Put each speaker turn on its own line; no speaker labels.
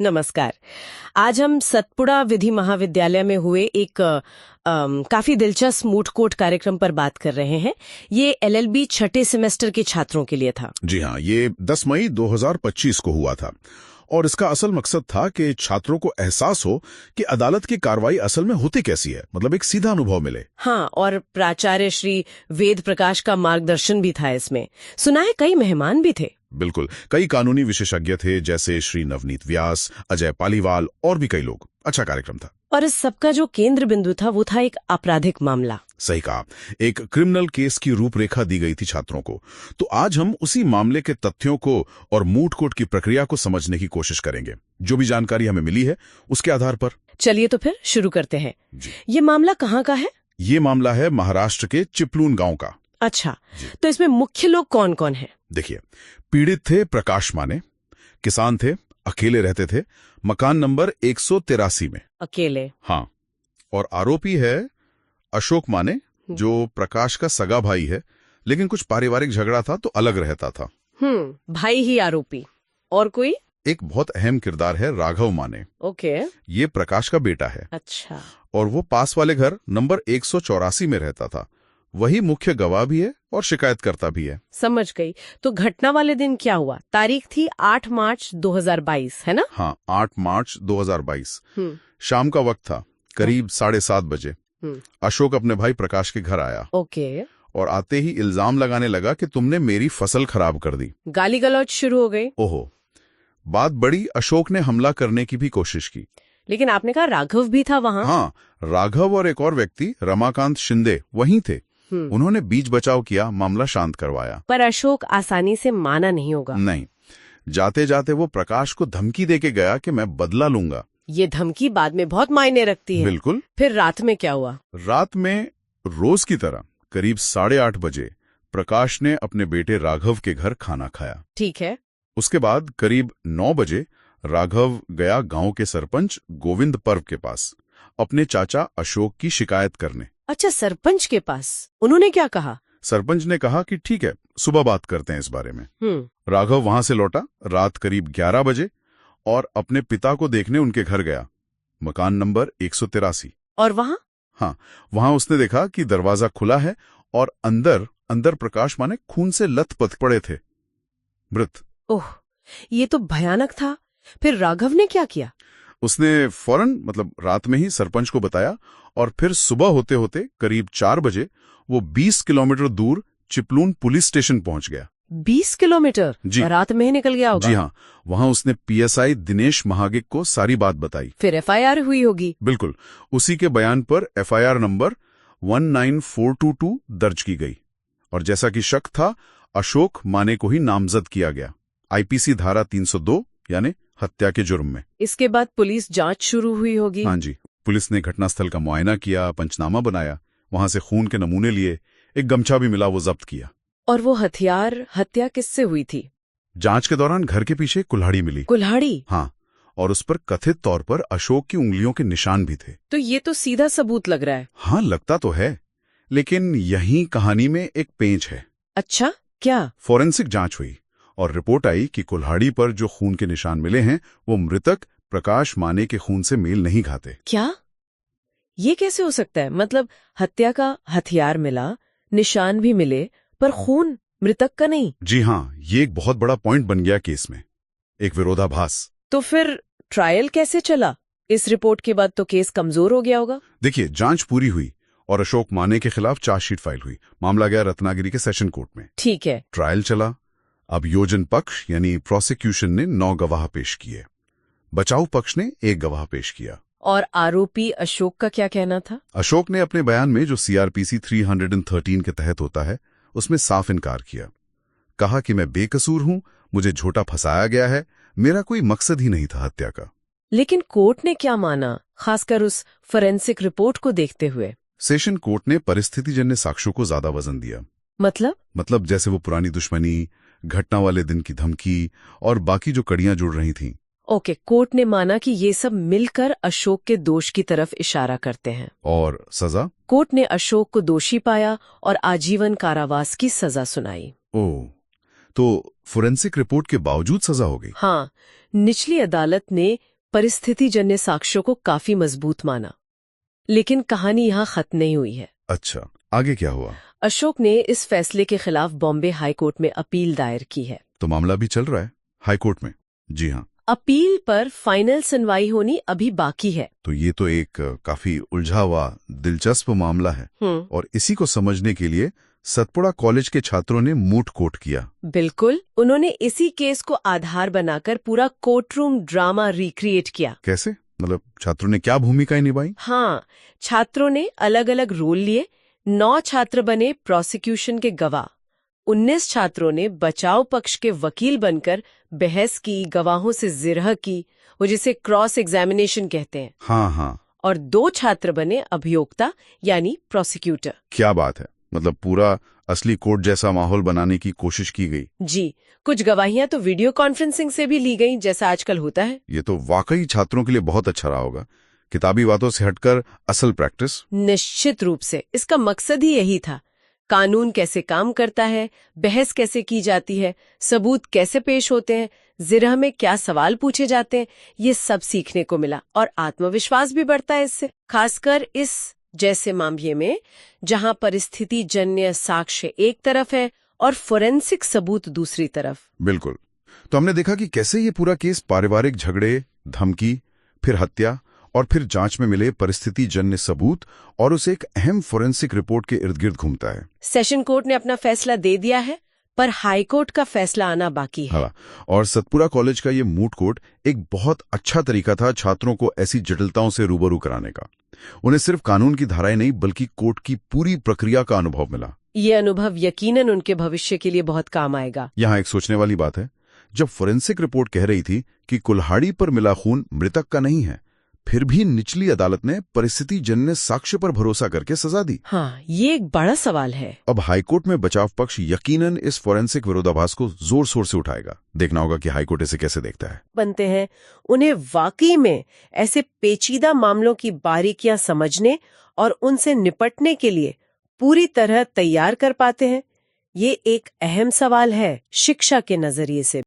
नमस्कार। आज हम सतपुड़ा विधि महाविद्यालय में हुए एक काफी दिलचस्प मूट कोर्ट कार्यक्रम पर बात कर रहे हैं। ये एलएलबी छठे सेमेस्टर के छात्रों के लिए था।
जी हाँ, ये 10 मई 2025 को हुआ था और इसका असल मकसद था कि छात्रों को एहसास हो कि अदालत की कार्रवाई असल में होती कैसी है, मतलब एक सीधा अनुभव मिले।
हाँ, और प्राचार्य श्री वेद प्रकाश का मार्गदर्शन भी था इसमें। सुना है कई मेहमान भी थे।
बिल्कुल, कई कानूनी विशेषज्ञ थे जैसे श्री नवनीत व्यास, अजय पालीवाल और भी कई लोग। अच्छा कार्यक्रम था।
और इस सबका जो केंद्र बिंदु था वो था एक आपराधिक मामला।
सही कहा, एक क्रिमिनल केस की रूपरेखा दी गई थी छात्रों को। तो आज हम उसी मामले के तथ्यों को और मूट कोर्ट की प्रक्रिया को समझने की कोशिश करेंगे। जो भी जानकारी हमें मिली है उसके आधार पर।
चलिए तो फिर शुरू करते हैं। ये मामला कहाँ का है?
ये मामला है महाराष्ट्र के चिपलून गांव का।
अच्छा, तो इसमें मुख्य लोग कौन कौन हैं?
देखिए, पीड़ित थे प्रकाश माने, किसान थे, अकेले रहते थे, मकान नंबर 183 में।
अकेले?
हाँ। और आरोपी है अशोक माने, जो प्रकाश का सगा भाई है, लेकिन कुछ पारिवारिक झगड़ा था तो अलग रहता था।
भाई ही आरोपी। और कोई?
एक बहुत अहम किरदार है राघव माने।
ओके।
ये प्रकाश का बेटा है।
अच्छा।
और वो पास वाले घर नंबर 184 में रहता था। वही मुख्य गवाह भी है और शिकायतकर्ता भी है।
समझ गई। तो घटना वाले दिन क्या हुआ? तारीख थी 8 मार्च 2022, है ना?
हाँ, 8 मार्च 2022। शाम का वक्त था, करीब 7:30 बजे। अशोक अपने भाई प्रकाश के घर आया।
ओके।
और आते ही इल्जाम लगाने लगा कि तुमने मेरी फसल खराब कर दी।
गाली गलौज शुरू हो गई।
ओहो, बात बड़ी। अशोक ने हमला करने की भी कोशिश की।
लेकिन आपने कहा राघव भी था वहाँ।
हाँ, राघव और एक और व्यक्ति रमाकांत शिंदे वहीं थे। उन्होंने बीच बचाव किया, मामला शांत करवाया।
पर अशोक आसानी से माना नहीं होगा।
नहीं, जाते जाते वो प्रकाश को धमकी देके गया कि मैं बदला लूंगा।
ये धमकी बाद में बहुत मायने रखती है।
बिल्कुल।
फिर रात में क्या हुआ?
रात में रोज की तरह करीब 8:30 बजे प्रकाश ने अपने बेटे राघव के घर खाना खाया।
ठीक है।
उसके बाद करीब 9 बजे राघव गया गांव के सरपंच गोविंद पर्व के पास अपने चाचा अशोक की शिकायत करने।
अच्छा, सरपंच के पास? उन्होंने क्या कहा?
सरपंच ने कहा कि ठीक है, सुबह बात करते हैं इस बारे में। राघव वहां से लौटा रात करीब 11 बजे और अपने पिता को देखने उनके घर गया, मकान नंबर 183।
और वहां?
हाँ, वहां उसने देखा कि दरवाजा खुला है और अंदर प्रकाश माने खून से लथपथ पड़े थे, मृत।
ओह, ये तो भयानक था। फिर राघव ने क्या किया?
उसने फौरन, मतलब रात में ही सरपंच को बताया और फिर सुबह होते होते करीब 4 बजे वो 20 किलोमीटर दूर चिपलून पुलिस स्टेशन पहुंच गया।
20 किलोमीटर?
जी।
रात में ही निकल गया होगा।
जी हाँ, वहां उसने पीएसआई दिनेश महागिक को सारी बात बताई।
फिर एफआईआर हुई होगी।
बिल्कुल, उसी के बयान पर एफआईआर नंबर 19422 दर्ज की गई और जैसा कि शक था, अशोक माने को ही नामजद किया गया आईपीसी धारा 302 यानी हत्या के जुर्म में।
इसके बाद पुलिस जांच शुरू हुई होगी।
हाँ जी, पुलिस ने घटनास्थल का मुआयना किया, पंचनामा बनाया, वहां से खून के नमूने लिए, एक गमछा भी मिला, वो जब्त किया।
और वो हत्या किससे हुई थी?
जांच के दौरान घर के पीछे कुल्हाड़ी मिली।
कुल्हाड़ी?
हाँ, और उस पर कथित तौर पर अशोक की उंगलियों के निशान भी थे।
तो ये तो सीधा सबूत लग रहा है।
हाँ, लगता तो है, लेकिन यही कहानी में एक पेंच है।
अच्छा, क्या?
फोरेंसिक जांच हुई और रिपोर्ट आई कि कुल्हाड़ी पर जो खून के निशान मिले हैं वो मृतक प्रकाश माने के खून से मेल नहीं खाते।
क्या? ये कैसे हो सकता है? मतलब हत्या का हथियार मिला, निशान भी मिले, पर खून मृतक का नहीं।
जी हाँ, ये एक बहुत बड़ा पॉइंट बन गया केस में, एक विरोधाभास।
तो फिर ट्रायल कैसे चला? इस रिपोर्ट के बाद तो केस कमजोर हो गया होगा।
देखिए, जांच पूरी हुई और अशोक माने के खिलाफ चार्जशीट फाइल हुई। मामला गया रत्नागिरी के सेशन कोर्ट में।
ठीक है।
ट्रायल चला। अब योजन पक्ष यानी प्रोसिक्यूशन ने 9 गवाह पेश किए, बचाव पक्ष ने 1 गवाह पेश किया।
और आरोपी अशोक का क्या कहना था?
अशोक ने अपने बयान में, जो सीआरपीसी 313 के तहत होता है, उसमें साफ इनकार किया। कहा कि मैं बेकसूर हूं, मुझे झूठा फंसाया गया है, मेरा कोई मकसद ही नहीं था हत्या का।
लेकिन कोर्ट ने क्या माना, खासकर उस फोरेंसिक रिपोर्ट को देखते हुए?
सेशन कोर्ट ने परिस्थितिजन्य साक्ष्यों को ज्यादा वजन दिया। मतलब जैसे वो पुरानी दुश्मनी, घटना वाले दिन की धमकी और बाकी जो कड़ियां जुड़ रही थीं।
ओके, कोर्ट ने माना कि ये सब मिलकर अशोक के दोष की तरफ इशारा करते हैं।
और सजा?
कोर्ट ने अशोक को दोषी पाया और आजीवन कारावास की सजा सुनाई।
ओह, तो फोरेंसिक रिपोर्ट के बावजूद सजा हो गई?
हाँ, निचली अदालत ने परिस्थितिजन्य साक्ष्यों को काफी मजबूत माना। लेकिन कहानी यहाँ खत्म नहीं हुई है।
अच्छा, आगे क्या हुआ?
अशोक ने इस फैसले के खिलाफ बॉम्बे हाई कोर्ट में अपील दायर की है।
तो मामला भी चल रहा है हाई कोर्ट में? जी हाँ।
अपील पर फाइनल सुनवाई होनी अभी बाकी है।
तो ये तो एक काफी उलझा हुआ दिलचस्प मामला है। और इसी को समझने के लिए सतपुड़ा कॉलेज के छात्रों ने मूट कोर्ट किया।
बिल्कुल, उन्होंने इसी केस को आधार बनाकर पूरा कोर्टरूम ड्रामा रिक्रिएट किया।
कैसे? मतलब छात्रों ने क्या भूमिकाएं निभाई?
हाँ, छात्रों ने अलग अलग रोल लिए। 9 छात्र बने प्रोसिक्यूशन के गवाह, 19 छात्रों ने बचाव पक्ष के वकील बनकर बहस की, गवाहों से जिरह की, वो जिसे क्रॉस एग्जामिनेशन कहते हैं।
हाँ।
और 2 छात्र बने अभियोक्ता यानी प्रोसिक्यूटर।
क्या बात है, मतलब पूरा असली कोर्ट जैसा माहौल बनाने की कोशिश की गई।
जी, कुछ गवाहियां तो वीडियो कॉन्फ्रेंसिंग से भी ली गई, जैसा आजकल होता है।
ये तो वाकई छात्रों के लिए बहुत अच्छा रहा होगा, किताबी बातों से हटकर असल प्रैक्टिस।
निश्चित रूप से इसका मकसद ही यही था। कानून कैसे काम करता है, बहस कैसे की जाती है, सबूत कैसे पेश होते हैं, जिरह में क्या सवाल पूछे जाते हैं, ये सब सीखने को मिला और आत्मविश्वास भी बढ़ता है इससे, खासकर इस जैसे मामले में जहां परिस्थिति जन्य साक्ष्य एक तरफ है और फोरेंसिक सबूत दूसरी तरफ।
बिल्कुल। तो हमने देखा कि कैसे ये पूरा केस पारिवारिक झगड़े, धमकी, फिर हत्या और फिर जांच में मिले परिस्थिति जन्य सबूत और उस एक अहम फोरेंसिक रिपोर्ट के इर्द गिर्द घूमता है।
सेशन कोर्ट ने अपना फैसला दे दिया है, पर हाई कोर्ट का फैसला आना बाकी है।
हाँ, और सतपुड़ा कॉलेज का ये मूट कोर्ट एक बहुत अच्छा तरीका था छात्रों को ऐसी जटिलताओं से रूबरू कराने का। उन्हें सिर्फ कानून की धाराएं नहीं बल्कि कोर्ट की पूरी प्रक्रिया का अनुभव मिला।
ये अनुभव यकीनन उनके भविष्य के लिए बहुत काम आएगा।
यहाँ एक सोचने वाली बात है, जब फोरेंसिक रिपोर्ट कह रही थी कि कुल्हाड़ी पर मिला खून मृतक का नहीं है, फिर भी निचली अदालत ने परिस्थिति जन्य साक्ष्य पर भरोसा करके सजा दी।
हाँ, ये एक बड़ा सवाल है।
अब हाईकोर्ट में बचाव पक्ष यकीनन इस फोरेंसिक विरोधाभास को जोर शोर से उठाएगा। देखना होगा कि हाईकोर्ट इसे कैसे देखता है।
बनते हैं उन्हें वाकई में ऐसे पेचीदा मामलों की बारीकियां समझने और उनसे निपटने के लिए पूरी तरह तैयार कर पाते हैं। ये एक अहम सवाल है शिक्षा के नजरिए से।